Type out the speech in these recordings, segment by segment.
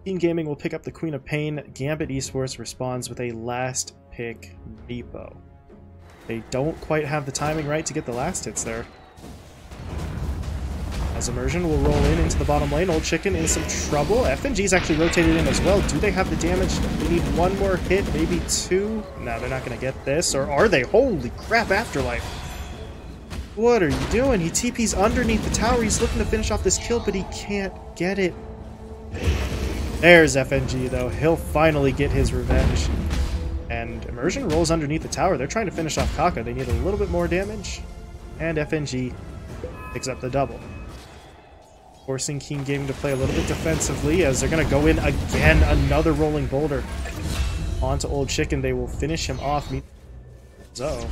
Team Gaming will pick up the Queen of Pain. Gambit Esports responds with a last pick Meepo. They don't quite have the timing right to get the last hits there. As Immersion will roll in into the bottom lane. Old Chicken in some trouble. FNG's actually rotated in as well. Do they have the damage? They need one more hit, maybe two. No, they're not going to get this. Or are they? Holy crap, Afterlife. What are you doing? He TP's underneath the tower. He's looking to finish off this kill, but he can't get it. There's FNG, though. He'll finally get his revenge. And Immersion rolls underneath the tower. They're trying to finish off Kaka. They need a little bit more damage. And FNG picks up the double. Forcing Keen Gaming to play a little bit defensively as they're going to go in again. Another rolling boulder. Onto Old Chicken. They will finish him off. So,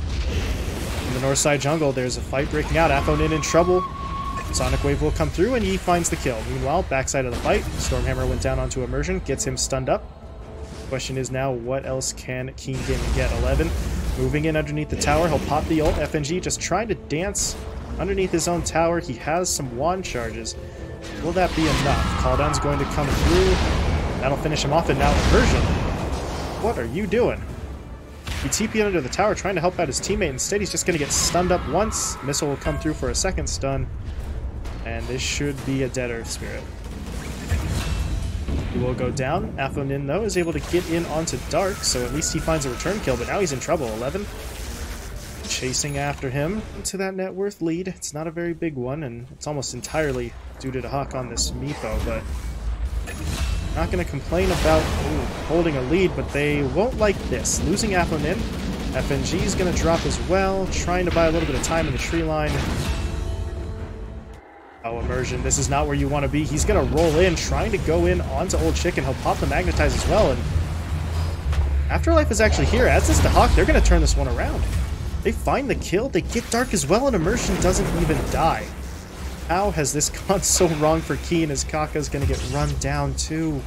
in the north side jungle, there's a fight breaking out. Aphonin in trouble. Sonic Wave will come through and he finds the kill. Meanwhile, backside of the fight, Stormhammer went down onto Immersion, gets him stunned up. Question is now, what else can Keen Gaming get? 11 moving in underneath the tower. He'll pop the ult. FNG just trying to dance underneath his own tower. He has some wand charges. Will that be enough? Calldown's going to come through. That'll finish him off, and now Immersion. What are you doing? He TP'd under the tower trying to help out his teammate. Instead, he's just going to get stunned up once. Missile will come through for a second stun. And this should be a dead Earth Spirit. He will go down. Aphonin, though, is able to get in onto Dark, so at least he finds a return kill, but now he's in trouble. 11 chasing after him into that net worth lead. It's not a very big one, and it's almost entirely due to Hawk on this Meepo, but not going to complain about holding a lead, but they won't like this. Losing Aphonin. FNG is going to drop as well, trying to buy a little bit of time in the tree line. Oh, Immersion, this is not where you want to be. He's going to roll in, trying to go in onto Old Chicken. He'll pop the Magnetize as well, and Afterlife is actually here. As is the Hawk, they're going to turn this one around. They find the kill, they get Dark as well, and Immersion doesn't even die. How has this gone so wrong for Keen as Kaka's going to get run down too?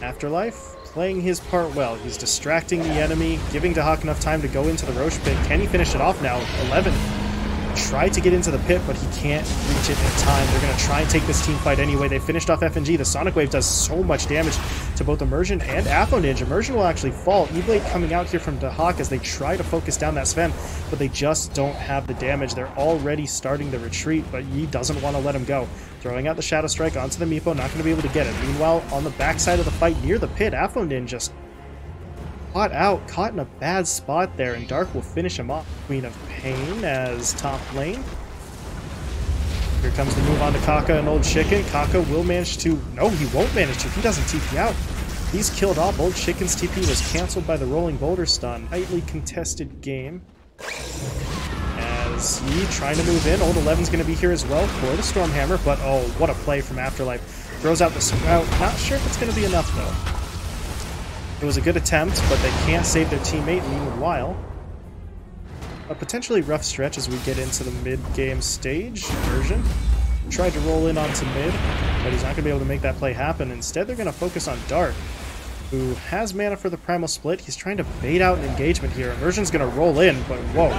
Afterlife playing his part well. He's distracting the enemy, giving Hawk enough time to go into the Roche pit. Can he finish it off now? 11. Tried to get into the pit, but he can't reach it in time. They're going to try and take this team fight anyway. They finished off FNG. The Sonic Wave does so much damage to both Immersion and Aphonin. Immersion will actually fall. E-Blade coming out here from Hawk as they try to focus down that Sven, but they just don't have the damage. They're already starting the retreat, but Yi doesn't want to let him go. Throwing out the Shadow Strike onto the Meepo, not going to be able to get it. Meanwhile, on the backside of the fight near the pit, Aphonin just caught in a bad spot there, and Dark will finish him off. Queen of Pain as top lane. Here comes the move on to Kaka and Old Chicken. Kaka will manage to... No, he won't manage to. He doesn't TP out. He's killed off. Old Chicken's TP was cancelled by the Rolling Boulder stun. Tightly contested game. As he trying to move in. Old 11's going to be here as well for the Stormhammer, but oh, what a play from Afterlife. Throws out the Sprout. Not sure if it's going to be enough, though. It was a good attempt, but they can't save their teammate. Meanwhile, a potentially rough stretch as we get into the mid-game stage. Immersion tried to roll in onto mid, but he's not going to be able to make that play happen. Instead, they're going to focus on Dark, who has mana for the Primal Split. He's trying to bait out an engagement here. Immersion's going to roll in, but whoa.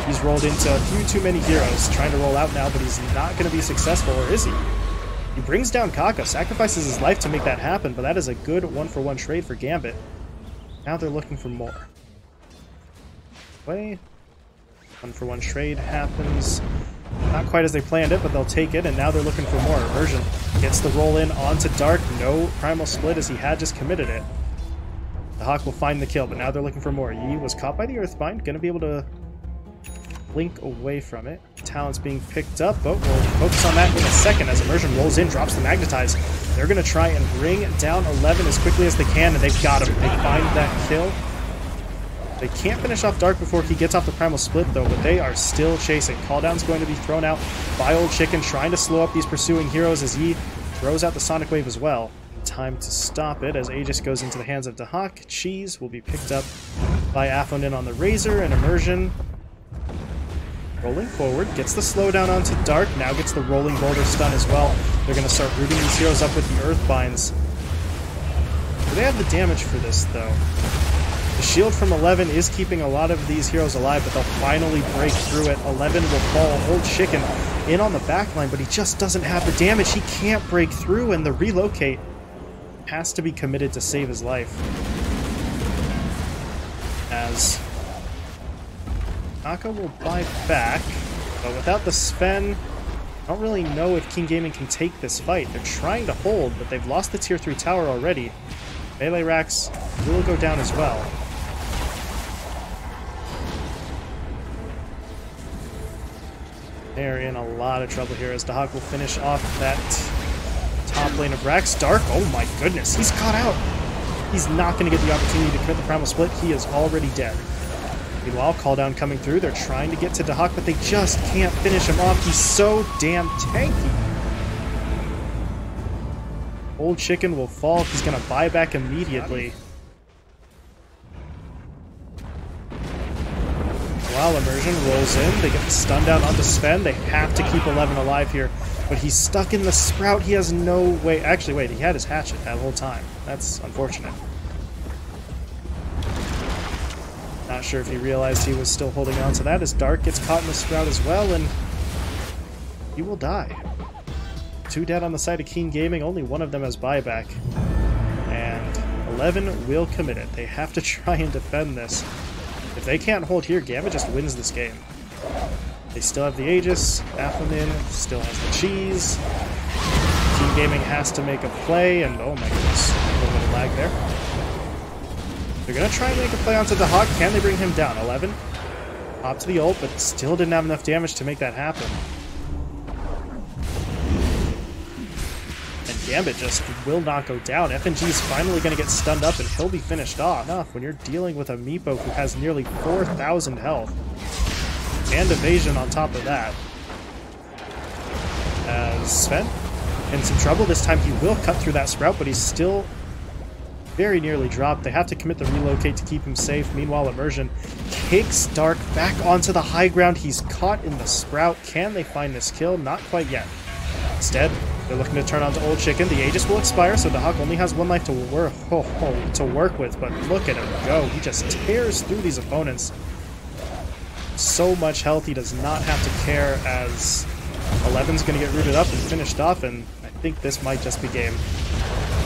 He's rolled into a few too many heroes. Trying to roll out now, but he's not going to be successful, or is he? He brings down Kaka, sacrifices his life to make that happen, but that is a good one-for-one trade for Gambit. Now they're looking for more. Way. One-for-one trade happens. Not quite as they planned it, but they'll take it, and now they're looking for more. Immersion gets the roll in onto Dark. No Primal Split as he had just committed it. The Hawk will find the kill, but now they're looking for more. Yi was caught by the Earthbind, gonna be able to blink away from it. Talent's being picked up, but we'll focus on that in a second as Immersion rolls in, drops the Magnetize. They're going to try and bring down 11 as quickly as they can, and they've got him. They find that kill. They can't finish off Dark before he gets off the Primal Split, though, but they are still chasing. Calldown's going to be thrown out by Old Chicken, trying to slow up these pursuing heroes as he throws out the Sonic Wave as well. Time to stop it as Aegis goes into the hands of Hawk. Cheese will be picked up by Aphonin on the Razor, and Immersion rolling forward, gets the slowdown onto Dark, now gets the Rolling Boulder stun as well. They're going to start rooting these heroes up with the Earthbinds. Do they have the damage for this, though? The shield from 11 is keeping a lot of these heroes alive, but they'll finally break through it. 11 will fall. Old Chicken in on the back line, but he just doesn't have the damage. He can't break through, and the relocate has to be committed to save his life. As Kaka will buy back, but without the Sven, I don't really know if King Gaming can take this fight. They're trying to hold, but they've lost the tier 3 tower already. Melee racks will go down as well. They're in a lot of trouble here as Dahak will finish off that top lane of racks. Dark, oh my goodness, he's caught out. He's not going to get the opportunity to commit the primal split. He is already dead. Meanwhile, call down coming through. They're trying to get to Dahak, but they just can't finish him off. He's so damn tanky. Old Chicken will fall. He's going to buy back immediately. While Immersion rolls in, they get the stun down onto Sven. They have to keep 11 alive here, but he's stuck in the Sprout. He has no way. Actually, wait, he had his hatchet that whole time. That's unfortunate. Not sure if he realized he was still holding on to that, as Dark gets caught in the Sprout as well, and he will die. 2 dead on the side of Keen Gaming, only one of them has buyback. And 11 will commit it. They have to try and defend this. If they can't hold here, Gambit just wins this game. They still have the Aegis, Athlin still has the cheese. Team Gaming has to make a play, and oh my goodness, a little bit of lag there. They're going to try and make a play onto the Hawk. Can they bring him down? 11. Hop to the ult, but still didn't have enough damage to make that happen. And Gambit just will not go down. FNG is finally going to get stunned up, and he'll be finished off. Enough when you're dealing with a Meepo who has nearly 4,000 health. And evasion on top of that. As Sven in some trouble. This time he will cut through that Sprout, but he's still very nearly dropped. They have to commit the relocate to keep him safe. Meanwhile, Immersion kicks Dark back onto the high ground. He's caught in the Sprout. Can they find this kill? Not quite yet. Instead, they're looking to turn onto Old Chicken. The Aegis will expire, so Dahak only has 1 life to work with, but look at him go. He just tears through these opponents. So much health, he does not have to care, as 11's going to get rooted up and finished off, and I think this might just be game.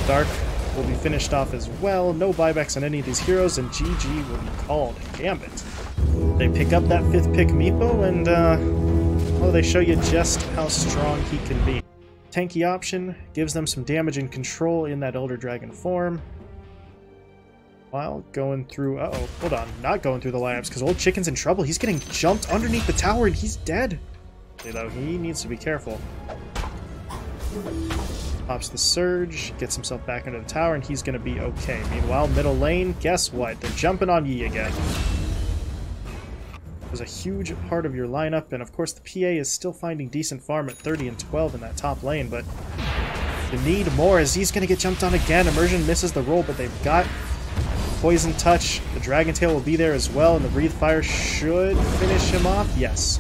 Dark will be finished off as well. No buybacks on any of these heroes, and GG will be called. Gambit. They pick up that 5th pick Meepo, and well, they show you just how strong he can be. Tanky option gives them some damage and control in that Elder Dragon form. While going through... uh-oh, hold on. Not going through the lineups, because Old Chicken's in trouble. He's getting jumped underneath the tower, and he's dead. Though he needs to be careful. Pops the Surge, gets himself back into the tower, and he's going to be okay. Meanwhile, middle lane, guess what? They're jumping on Yi again. It was a huge part of your lineup, and of course the PA is still finding decent farm at 30 and 12 in that top lane, but you need more, as he's going to get jumped on again. Immersion misses the roll, but they've got Poison Touch. The Dragon Tail will be there as well, and the Breathe Fire should finish him off. Yes.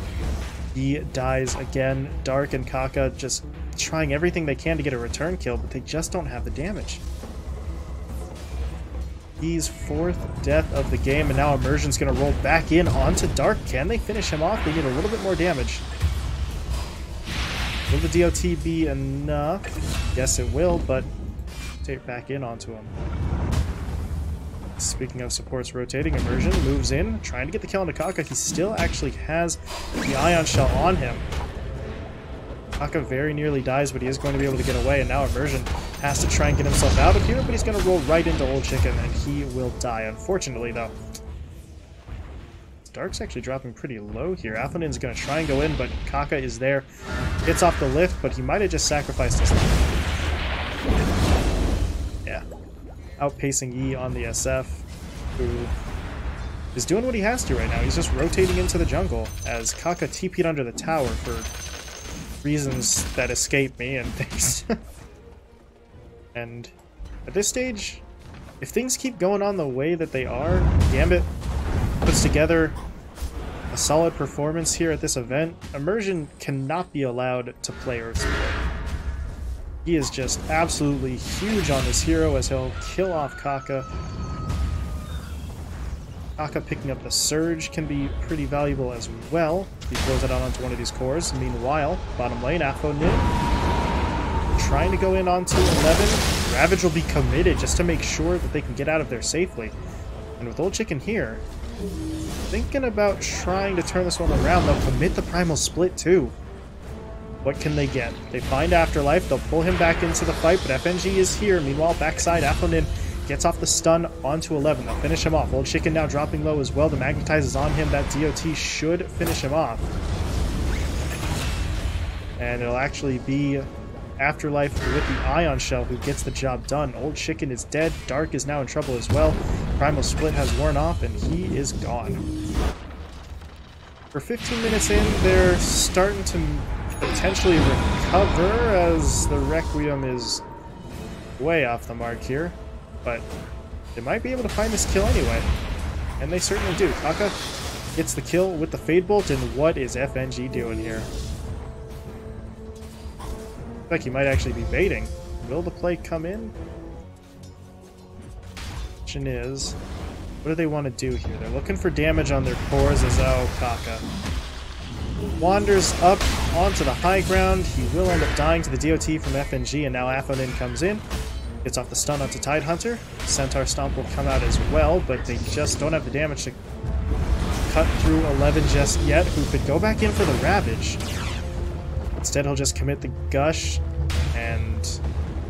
He dies again. Dark and Kaka just trying everything they can to get a return kill, but they just don't have the damage. He's 4th death of the game, and now Immersion's going to roll back in onto Dark. Can they finish him off? They need a little bit more damage. Will the DOT be enough? Yes, it will, but take back in onto him. Speaking of supports rotating, Immersion moves in, trying to get the kill onto Kaka. He still actually has the Ion Shell on him. Kaka very nearly dies, but he is going to be able to get away, and now Immersion has to try and get himself out of here, but he's going to roll right into Old Chicken, and he will die. Unfortunately, though, Dark's actually dropping pretty low here. Athenin's going to try and go in, but Kaka is there. Gets off the lift, but he might have just sacrificed his life. Yeah. Outpacing Yi on the SF, who is doing what he has to right now. He's just rotating into the jungle, as Kaka TP'd under the tower for reasons that escape me and things. And at this stage, if things keep going on the way that they are, Gambit puts together a solid performance here at this event. Immersion cannot be allowed to play or exploit. He is just absolutely huge on this hero, as he'll kill off Kaka. Taka picking up the surge can be pretty valuable as well. He throws it out onto one of these cores. Meanwhile, bottom lane, Afonin trying to go in onto 11. Ravage will be committed just to make sure that they can get out of there safely. And with Old Chicken here, thinking about trying to turn this one around, they'll commit the Primal Split too. What can they get? They find Afterlife, they'll pull him back into the fight, but FNG is here. Meanwhile, backside, Afonin gets off the stun onto 11. They'll finish him off. Old Chicken now dropping low as well. The Magnetize is on him. That DOT should finish him off. And it'll actually be Afterlife with the Ion Shell who gets the job done. Old Chicken is dead. Dark is now in trouble as well. Primal Split has worn off and he is gone. For 15 minutes in, they're starting to potentially recover as the Requiem is way off the mark here. But they might be able to find this kill anyway. And they certainly do. Taka gets the kill with the Fade Bolt, and what is FNG doing here? Looks like he might actually be baiting. Will the play come in? Question is, what do they want to do here? They're looking for damage on their cores as Taka wanders up onto the high ground. He will end up dying to the DOT from FNG, and now Afonin comes in. Gets off the stun onto Tidehunter. Centaur Stomp will come out as well, but they just don't have the damage to cut through 11 just yet, who could go back in for the Ravage. Instead, he'll just commit the Gush, and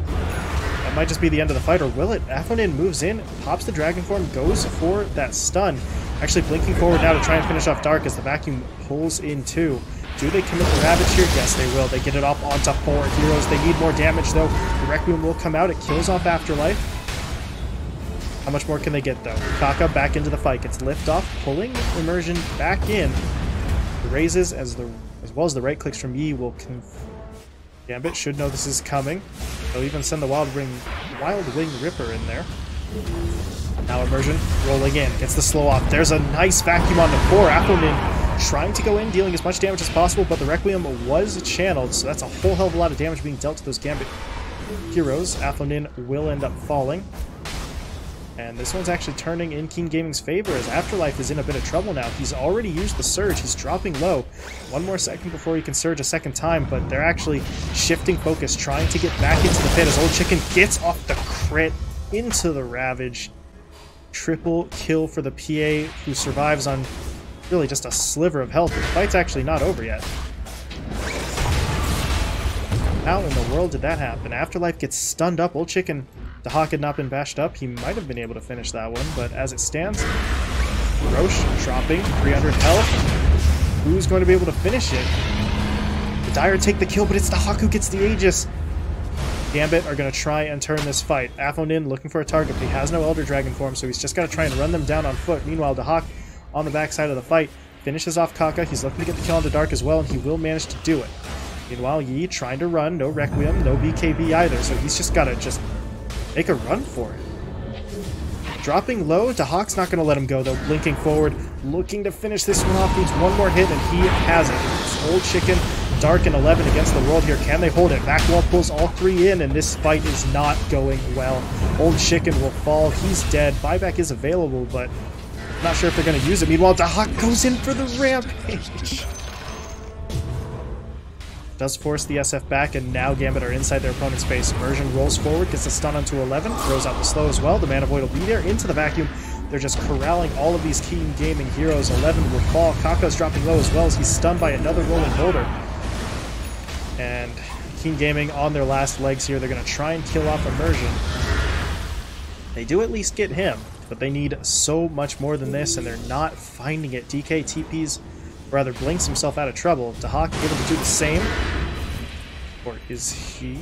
that might just be the end of the fight, or will it? Afonin moves in, pops the Dragon Form, goes for that stun. Actually blinking forward now to try and finish off Dark as the Vacuum pulls in too. Do they commit the Ravage here? Yes, they will. They get it off onto 4 heroes. They need more damage, though. The Requiem will come out. It kills off Afterlife. How much more can they get, though? Taka back into the fight. Gets liftoff, pulling Immersion back in. The raises, as well as the right clicks from Yi, will Gambit should know this is coming. They'll even send the Wild Wing Ripper in there. Now Immersion rolling in. Gets the slow off. There's a nice vacuum on the core. Afonin trying to go in, dealing as much damage as possible, but the Requiem was channeled, so that's a whole hell of a lot of damage being dealt to those Gambit heroes. Afonin will end up falling. And this one's actually turning in Keen Gaming's favor as Afterlife is in a bit of trouble now. He's already used the Surge. He's dropping low. One more second before he can Surge a second time, but they're actually shifting focus, trying to get back into the pit as Old Chicken gets off the crit into the Ravage. Triple kill for the PA, who survives on really just a sliver of health. The fight's actually not over yet. How in the world did that happen? Afterlife gets stunned up. Old Chicken, the Hawk had not been bashed up. He might have been able to finish that one, but as it stands, Roche dropping 300 health. Who's going to be able to finish it? The Dire take the kill, but it's the Hawk who gets the Aegis. Gambit are going to try and turn this fight. Afonin looking for a target, but he has no Elder Dragon form, so he's just got to try and run them down on foot. Meanwhile, the Hawk on the backside of the fight finishes off Kaka. He's looking to get the kill on the Dark as well, and he will manage to do it. Meanwhile, Yi trying to run. No Requiem, no BKB either, so he's just got to make a run for it. Dropping low, Dahak's not going to let him go, though. Blinking forward, looking to finish this one off. Needs one more hit, and he has it. It's Old Chicken, Dark, and 11 against the world here. Can they hold it? Back wall pulls all 3 in, and this fight is not going well. Old Chicken will fall. He's dead. Buyback is available, but not sure if they're going to use it. Meanwhile, Dahak goes in for the Rampage. Does force the SF back, and now Gambit are inside their opponent's face. Immersion rolls forward, gets a stun onto 11, throws out the slow as well. The Mana Void will be there, into the vacuum. They're just corralling all of these Keen Gaming heroes. 11 will fall. Kaka's dropping low as well as he's stunned by another rolling boulder. And Keen Gaming on their last legs here. They're going to try and kill off Immersion. They do at least get him, but they need so much more than this, and they're not finding it. DK TPs, rather blinks himself out of trouble. Dahak able to do the same. Or is he?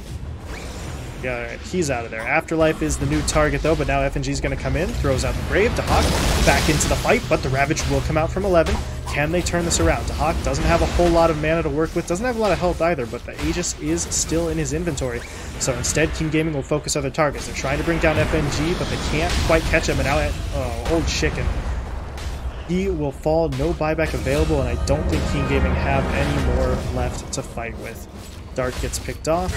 Yeah, alright, he's out of there. Afterlife is the new target though, but now FNG's going to come in, throws out the Brave. Dahak back into the fight, but the Ravage will come out from 11. Can they turn this around? Dahak doesn't have a whole lot of mana to work with, doesn't have a lot of health either, but the Aegis is still in his inventory. So instead, Keen Gaming will focus other targets. They're trying to bring down FNG, but they can't quite catch him, and now Old Chicken. He will fall, no buyback available, and I don't think Keen Gaming have any more left to fight with. Dark gets picked off.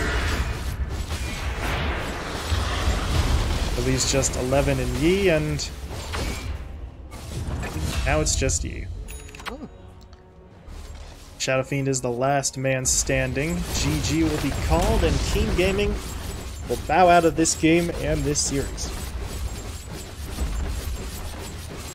It leaves just 11 and Yi, and Now it's just you. Oh. Shadow Fiend is the last man standing. GG will be called, and Team Gaming will bow out of this game and this series.